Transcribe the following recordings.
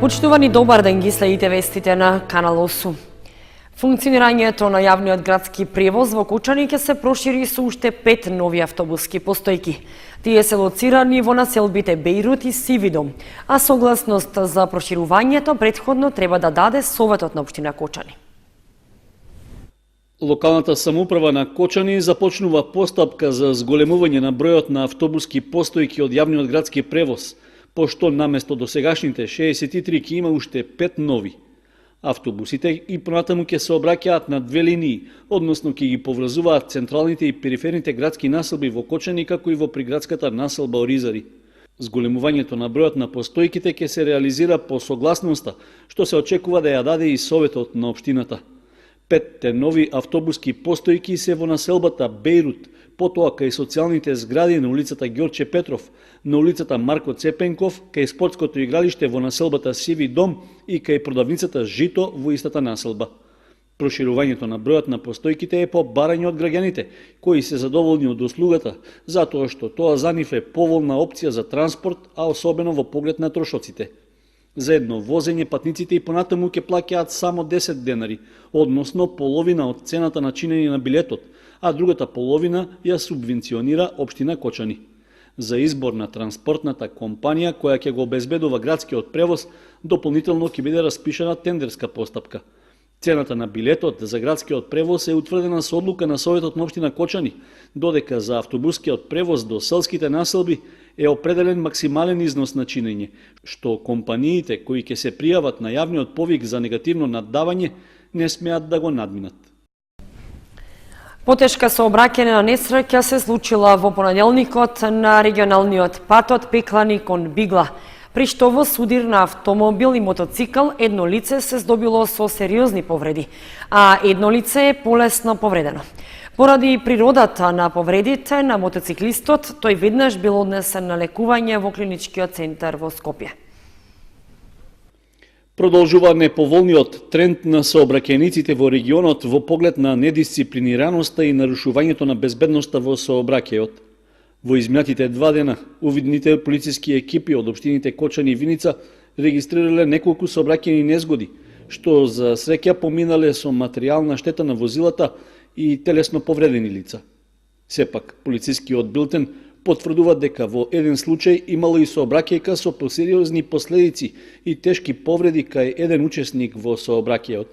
Почитувани, добар ден, ги следите вестите на Канал 8. Функционирањето на јавниот градски превоз во Кочани ќе се прошири со уште 5 нови автобуски постојки. Тие се лоцирани во населбите Бејрут и Сивидом, а согласност за проширувањето претходно треба да даде Советот на општина Кочани. Локалната самоуправа на Кочани започнува постапка за зголемување на бројот на автобуски постојки од јавниот градски превоз, пошто наместо досегашните 63 ќе има уште 5 нови. Автобусите и понатаму ќе се обраќаат на две линии, односно ќе ги поврзуваат централните и периферните градски населби во Кочани, како и во приградската населба Оризари. Зголемувањето на бројот на постојките ќе се реализира по согласноста, што се очекува да ја даде и Советот на општината. 5 нови автобуски постојки се во населбата Бејрут, потоа кај социјалните згради на улицата Ѓорче Петров, на улицата Марко Цепенков, кај спортското игралиште во населбата Сиви дом и кај продавницата Жито во истата населба. Проширувањето на бројот на постојките е по барање од граѓаните, кои се задоволни од услугата, затоа што тоа за нив е поволна опција за транспорт, а особено во поглед на трошоците. За едно возење патниците и понатаму ќе плаќаат само 10 денари, односно половина од цената на чинење на билетот, а другата половина ја субвенционира општина Кочани. За избор на транспортната компанија која ќе го обезбедува градскиот превоз, дополнително ќе биде распишана тендерска постапка. Цената на билетот за градскиот превоз е утврдена со одлука на Советот на општина Кочани, додека за автобускиот превоз до селските населби е определен максимален износ на чинење, што компаниите кои ќе се пријават на јавниот повик за негативно наддавање не смеат да го надминат. Потешка сообраќање на несреќа се случила во понеделникот на регионалниот пат од Пеклани кон Бигла, при што во судир на автомобил и мотоцикл едно лице се здобило со сериозни повреди, а едно лице е полесно повредено. Поради природата на повредите на мотоциклистот, тој веднаш бил однесен на лекување во клиничкиот центар во Скопје. Продолжува неповолниот тренд на сообраќајниците во регионот во поглед на недисциплинираноста и нарушувањето на безбедноста во сообраќајот. Во изминатите 2 дена, увидните полициски екипи од општините Кочани и Виница регистрирале неколку сообраќајни незгоди, што за среќа поминале со материјална штета на возилата и телесно повредени лица. Сепак, полицискиот билтен потврдува дека во еден случај имало и сообраќајка со посериозни последици и тешки повреди кај еден учесник во сообраќајот.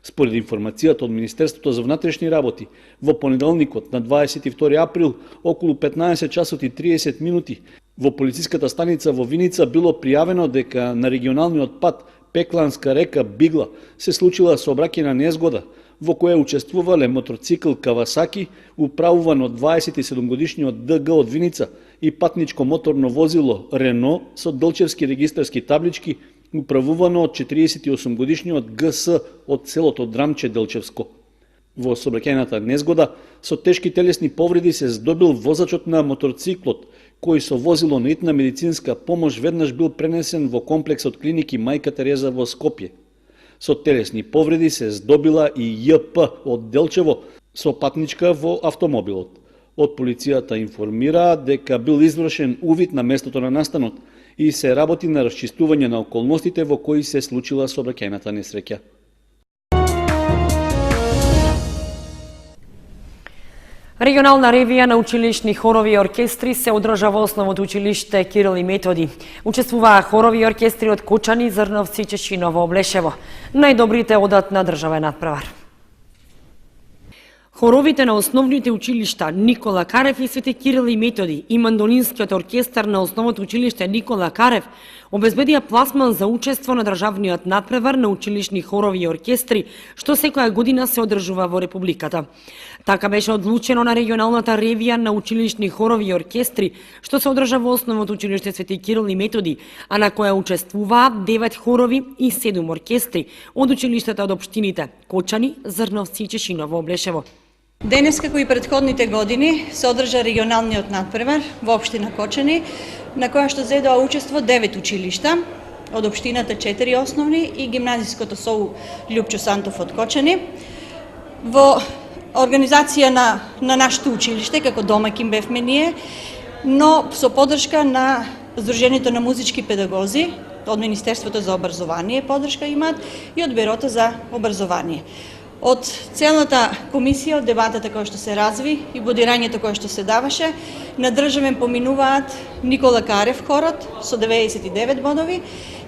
Според информацијата од Министерството за внатрешни работи, во понеделникот на 22 април, околу 15 часот и 30 минути, во полициската станица во Виница било пријавено дека на регионалниот пат Пекланска река Бигла се случила сообраќајна незгода, во која учествувале мотоцикл Кавасаки, управуван од 27-годишниот ДГ од Виница, и патничко моторно возило Рено со делчевски регистарски таблички, управувано од 48-годишниот ГС од селото Драмче Делчевско. Во сообраќајната незгода со тешки телесни повреди се здобил возачот на моторциклот, кој со возило на итна медицинска помош веднаш бил пренесен во комплексот клиники Мајка Тереза во Скопје. Со телесни повреди се здобила и ЈП од Делчево со патничка во автомобилот. Од полицијата информира дека бил извршен увид на местото на настанот и се работи на расчистување на околностите во кои се случила сообраќајната несреќа. Регионална ревија на училишни хорови и оркестри се одржа во основното училиште Кирил и Методи. Учествуваа хорови и оркестри од Кочани, Зрновци, Чешиново, Облешево. Најдобрите одат на државен надпревар. Хоровите на основните училишта Никола Карев и Свети Кирил и Методи и мандолинскиот оркестар на основното училиште Никола Карев обезбедија пласман за учество на државниот надпревар на училишни хорови и оркестри, што секоја година се одржува во Републиката. Така беше одлучено на регионалната ревија на училишни хорови и оркестри, што се одржа во основното училиште Свети Кирил и Методи, а на која учествуваат 9 хорови и 7 оркестри од училиштата од општините Кочани, Зрновци и Чешиново, Облешево. Денес, како и претходните години, се одржа регионалниот надпревар во општина Кочани, на која што зедоа учество 9 училишта, од општината 4 основни и гимназиското СОУ Љупчо Сантов од Кочани. Во организација на нашето училиште, како домаќин бевме ние, но со поддршка на Сдруженијето на музички педагози од Министерството за образование поддршка имаат и од Бюрото за образование. Од целата комисија, од дебатата која што се разви и бодирањето кое што се даваше, на државен поминуваат Никола Карев хорот со 99 бодови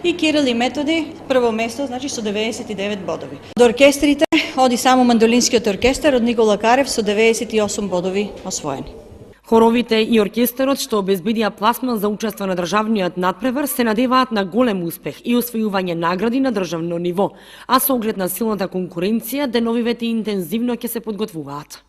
и Кирил и Методи прво место, значи со 99 бодови. До оркестрите оди само мандолинскиот оркестар од Никола Карев со 98 бодови освоени. Хоровите и оркестерот што обезбедија пласман за учество на државниот надпревар се надеваат на голем успех и освојување награди на државно ниво, а со оглед на силната конкуренција деновивете интензивно ќе се подготвуваат.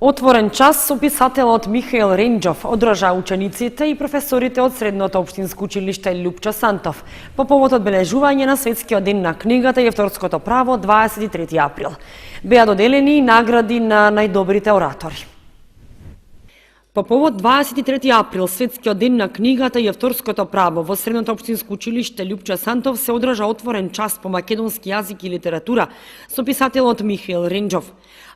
Отворен час со писателот Михаил Ренџов одржа учениците и професорите од Средното општинско училиште Љупчо Сантов по повод одбележување на Светскиот ден на книгата и авторското право 23 април. Беа доделени и награди на најдобрите оратори. По повод 23 април, Светскиот ден на книгата и авторското право, во Средното општинско училиште Љупчо Сантов се одржа отворен час по македонски јазик и литература со писателот Михаил Ренџов.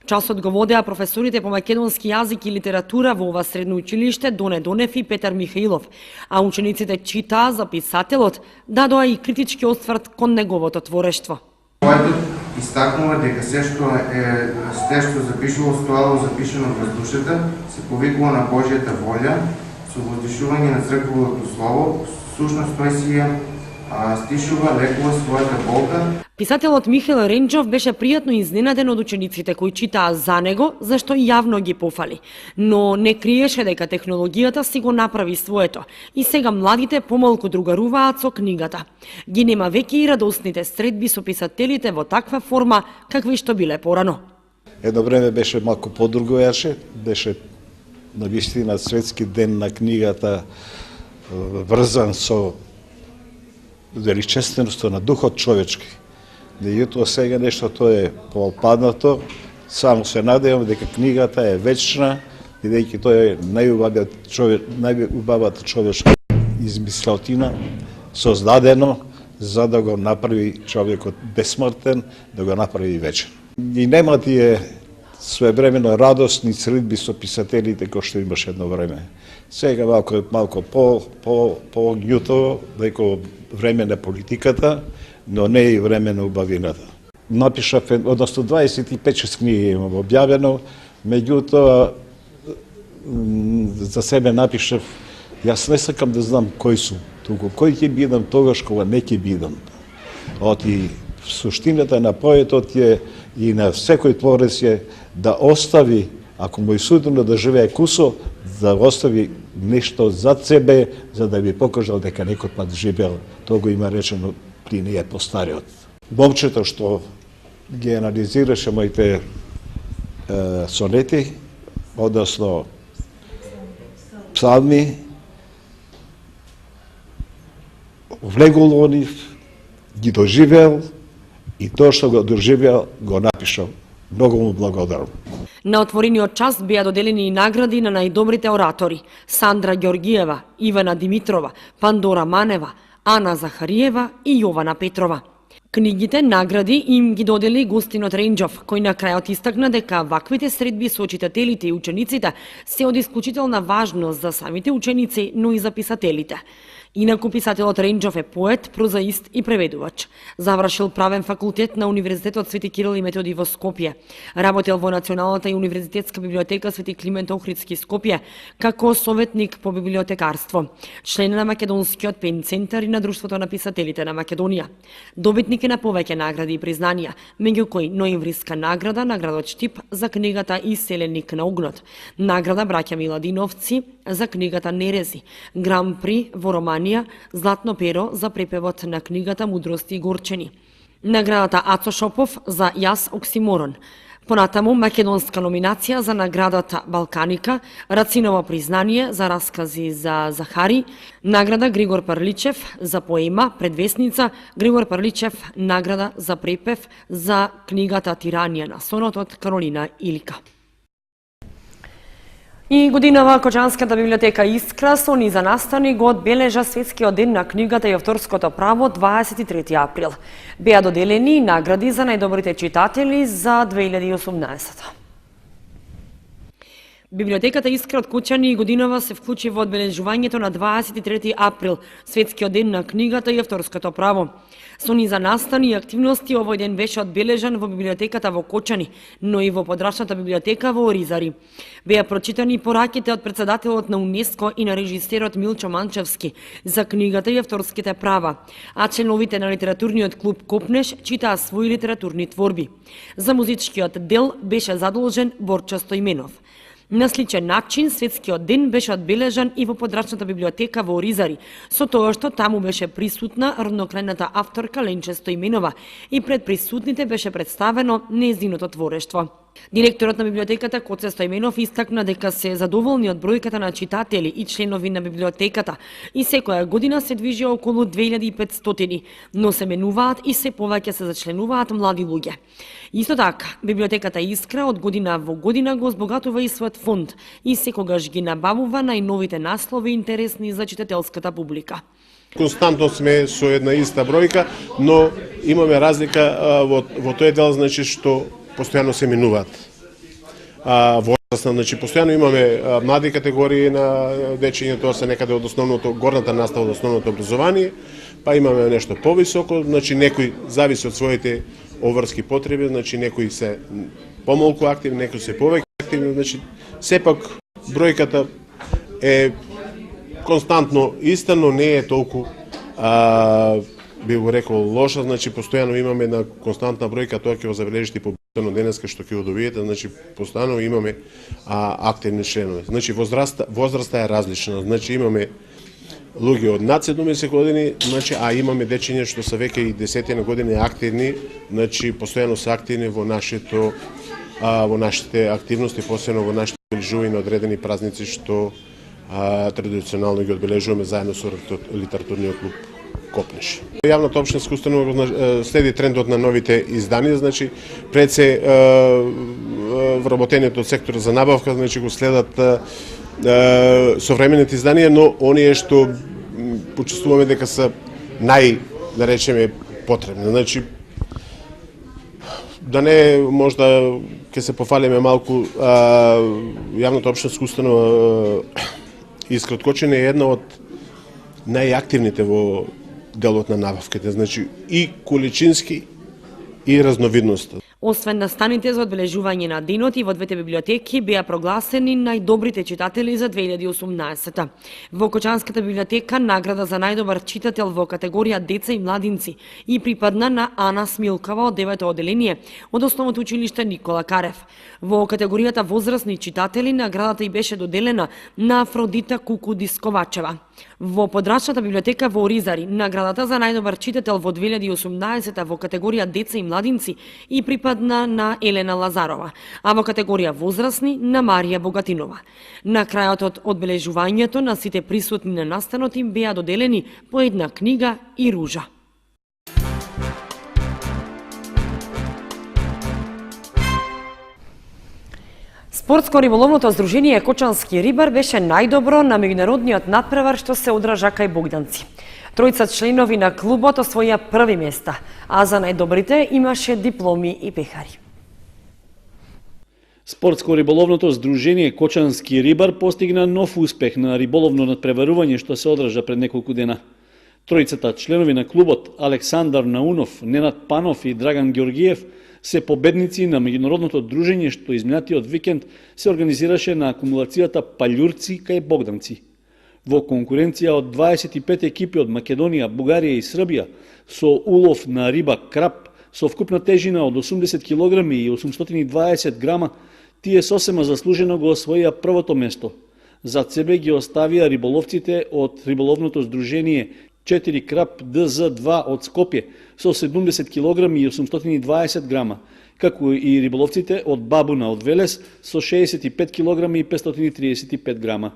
Часот го водеа професорите по македонски јазик и литература во ова средно училиште Доне Донев и Петар Михаилов, а учениците читаа за писателот, дадоа и критички осврт кон неговото творештво. Поетот истакнува дека се што запишува стоело запишено во въздушата, се повикува на Божјата волја, со воздишување на црквовото слово, сушност тој си ја стишува, лекува својата болка. Писателот Михаил Ренџов беше пријатно изненаден од учениците кои читаа за него, зашто и јавно ги пофали. Но не криеше дека технологијата си го направи своето и сега младите помалку другаруваат со книгата. Ги нема веќе и радосните средби со писателите во таква форма какви што биле порано. Едно време беше малку подруго беше навистина Светски ден на книгата врзан со величественото на духот човечки. Меѓутоа сега нешто тоа е поопаднато. Само се надевам дека книгата е вечна и дека тоа е најубавата човечка измислотина создадено за да го направи човекот бесмртен, да го направи вечен. И нема тие своевремено радосни средби со писателите кои што имаше едно време. Сега малку по-гњутово, дека време на политиката, но не и време на убавината. Напишав, односно 25 книги имам објавено, меѓутоа за себе напишав, јас не сакам да знам кои су, туку кој ќе бидам тогаш кога не ќе бидам. И суштината на поетот е и на секој творец е да остави, ако му е судено да живее кусо, да остави нешто зад себе, за да би покажал дека некој пат живеел. Тоа го има речено при ние постариот. Момчето што ги анализираше моите сонети, односно псалми, влегол во нив, ги доживеел и тоа што го доживеел го напишал. Многу му благодарам. На отворениот час беа доделени и награди на најдобрите оратори: Сандра Ѓоргиева, Ивана Димитрова, Пандора Манева, Ана Захариева и Јована Петрова. Книгите награди им ги додели Гостинот Ренџов, кој на крајот истакна дека ваквите средби со читателите и учениците се од исклучителна важност за самите ученици, но и за писателите. Инаку писателот Ренџов е поет, прозаист и преведувач. Завршил правен факултет на Универзитетот Свети Кирил и Методи во Скопје. Работел во Националната и универзитетска библиотека Свети Климент Охридски Скопје како советник по библиотекарство. Член на Македонскиот пен центар и на Друштвото на писателите на Македонија. Добитник е на повеќе награди и признанија, меѓу кои Ноемвриска награда на градот Штип за книгата Иселеник на огнот, награда Браќа Миладиновци за книгата Нерези, Гран При во Романија, Златно перо за препевот на книгата Мудрости и горчени, наградата Ацо Шопов за Јас Оксиморон, понатаму македонска номинација за наградата Балканика, Рациново признание за раскази за Захари, награда Григор Парличев за поема Предвесница, Григор Парличев награда за препев за книгата Тиранија на сонот од Каролина Илика. И годинава Кочанската библиотека Искра со низа настани го одбележа Светскиот ден на книгата и авторското право 23 април. Беа доделени награди за најдобрите читатели за 2018. Библиотеката Искра од Кочани и годинава се вклучи во одбележувањето на 23 април, светскиот ден на книгата и авторското право. Со низа настани и активности овој ден беше одбележан во библиотеката во Кочани, но и во подрачната библиотека во Оризари. Беа прочитани пораките од председателот на УНЕСКО и на режисерот Милчо Манчевски за книгата и авторските права, а членовите на литературниот клуб Копнеш читаа своји литературни творби. За музичкиот дел беше задолжен Борчо Стојменов. На сличен начин, светскиот ден беше одбележан и во подрачната библиотека во Оризари, со тоа што таму беше присутна роднокрајната авторка Ленче Стојменова и пред присутните беше представено нејзиното творештво. Директорот на библиотеката Коце Стојменов истакна дека се задоволни од бројката на читатели и членови на библиотеката и секоја година се движи околу 2500, но се менуваат и се повеќе се зачленуваат млади луѓе. Исто така, библиотеката Искра од година во година го збогатува и својот фонд и секогаш ги набавува најновите наслови интересни за читателската публика. Константно сме со една иста бројка, но имаме разлика во тој дел, значи што постојано се менуваат. Возрастна, значи постојано имаме млади категории на дечиња, тоа се некаде од основното, горната настава од основното образование, па имаме нешто повисоко, значи некои зависи од своите обврски потреби, значи некои се помалку активни, некои се повеќе активни, значи сепак бројката е константно иста, но не е толку би го рекол лоша, значи постојано имаме една константна бројка, тоа ќе го забележите по битно денеска што ќе го добиете, значи постојано имаме активни членови. Значи возраста е различна, значи имаме луѓе од над 70 години, значи а имаме дечиња што се веќе и 10 години активни, значи постојано се активни во нашите активности, посебно во нашите обележувања на одредени празници што традиционално ги одбележуваме заедно со литературниот клуб Копнеш. Јавната општинска установа следи трендот на новите изданија, значи пред се вработените од секторот за набавка, значи го следат современите изданија, но оние што почувствуваме дека се да речеме, потребни. Значи, да не можда ќе се пофалиме малку, јавната општинска установа Искра од Кочани е една од најактивните во делот на набавките, значи и количински и разновидност. Освен настаните за одбележување на денот и во двете библиотеки беа прогласени најдобрите читатели за 2018. Во Кочанската библиотека награда за најдобар читател во категорија деца и младинци и припадна на Ана Смилкова од 9-то оделение од Основното училиште Никола Карев. Во категоријата возрастни читатели наградата и беше доделена на Афродита Куку Дисковачева. Во подрачната библиотека во Оризари наградата за најдобар читател во 2018 во категорија деца и младинци и припадна на Елена Лазарова, а во категорија возрастни на Марија Богатинова. На крајот од одбележувањето на сите присутни на настанот им беа доделени по една книга и ружа. Спортско-риболовното здружение Кочански рибар беше најдобро на меѓународниот натпревар што се одржа кај Богданци. Тројца членови на клубот освоија први места, а за најдобрите имаше дипломи и пехари. Спортско-риболовното здружение Кочански рибар постигна нов успех на риболовно надпреварување што се одржа пред неколку дена. Тројцата членови на клубот Александар Наунов, Ненад Панов и Драган Георгиев се победници на меѓународното дружење што изминатиот викенд се организираше на акумулацијата Палјурци кај Богданци. Во конкуренција од 25 екипи од Македонија, Бугарија и Србија со улов на риба крап со вкупна тежина од 80 кг и 820 грама, тие сосема заслужено го освоија првото место. Зад себе ги оставија риболовците од риболовното здружение 4 крап ДЗ2 од Скопје со 70 кг и 820 грама, како и риболовците од Бабуна од Велес со 65 кг и 535 грама.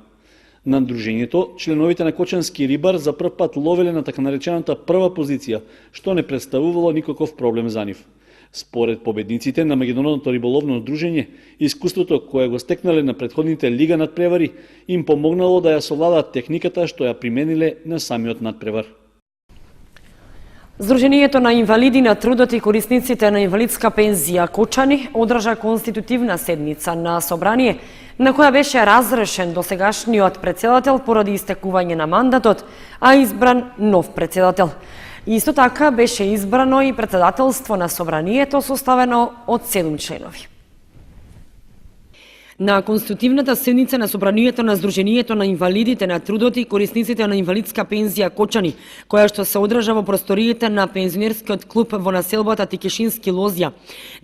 На дружењето, членовите на Кочански рибар за прв пат ловеле на така наречената прва позиција, што не представувало никаков проблем за нив. Според победниците на меѓународното риболовно дружење, искуството кое го стекнале на претходните лига надпревари им помогнало да ја совладаат техниката што ја примениле на самиот надпревар. Здруженијето на инвалиди на трудот и корисниците на инвалидска пензија Кочани одржа конститутивна седница на собрание на која беше разрешен досегашниот председател поради истекување на мандатот, а избран нов председател. Исто така беше избрано и председателство на Собранието составено од 7 членови. На конститутивната седница на Собранието на Сдруженијето на инвалидите на трудот и корисниците на инвалидска пензија Кочани, која што се одржа во просториите на пензионерскиот клуб во населбата Тикешински Лозја,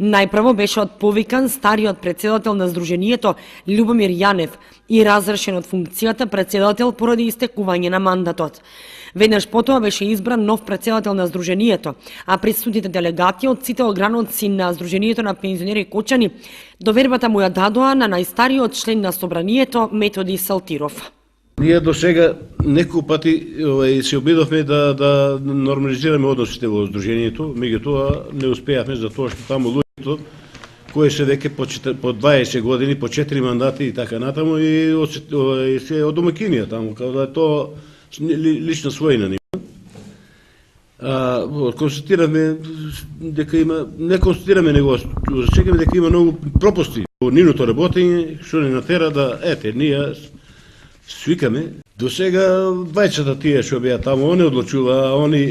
најпрво беше отповикан стариот председател на Сдруженијето Љубомир Јанев и разрешен од функцијата председател поради истекување на мандатот. Веднаш потоа беше избран нов председател на Сдруженијето, а присутните делегати од сите ограноци на Сдруженијето на пензионери Кочани довербата му ја дадоа на најстариот член на Собранието Методи Салтиров. Ние до сега неколку пати се обидовме да нормализираме односите во Сдруженијето, меѓутоа не успеавме затоа што таму луѓето кои се веќе по 20 години, по 4 мандати и така натаму и се од домакинија таму, као да тоа лична својина нема. Констатираме дека има, не констатираме него, засегаме дека има многу пропусти во нивното работење, што не натера да, ние свикаме. До сега двајцата тие што беа таму, они одлучува, они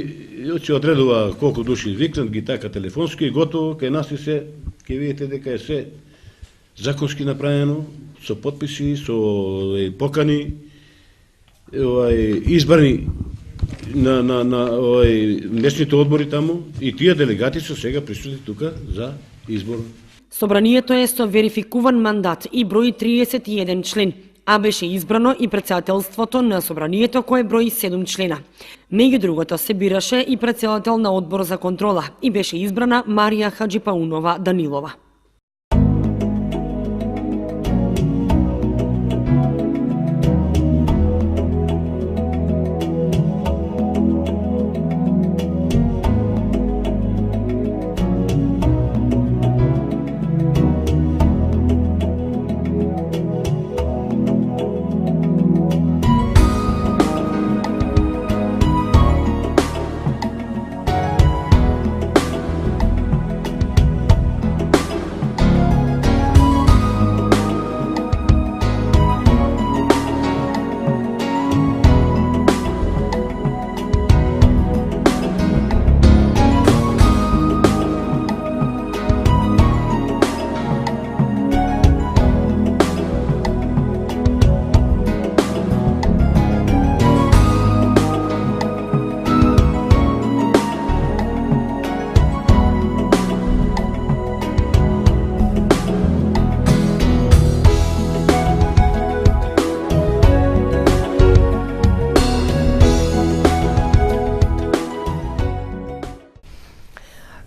ќе одредува колку души викнат, ги така телефонски и готово, кај нас и се, ќе видите дека е се законски направено, со потписи, со покани, избрани на местните одбори таму и тие делегати се сега присутни тука за избор. Собранието е со верификуван мандат и брои 31 член, а беше избрано и председателството на Собранието кое брои 7 члена. Меѓу другото се бираше и председател на одбор за контрола и беше избрана Марија Хаджипаунова Данилова.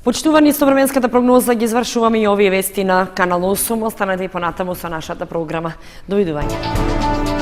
Почитувани, со временската прогноза ги извршуваме и овие вести на Канал 8. Останете и понатаму со нашата програма. Довидување.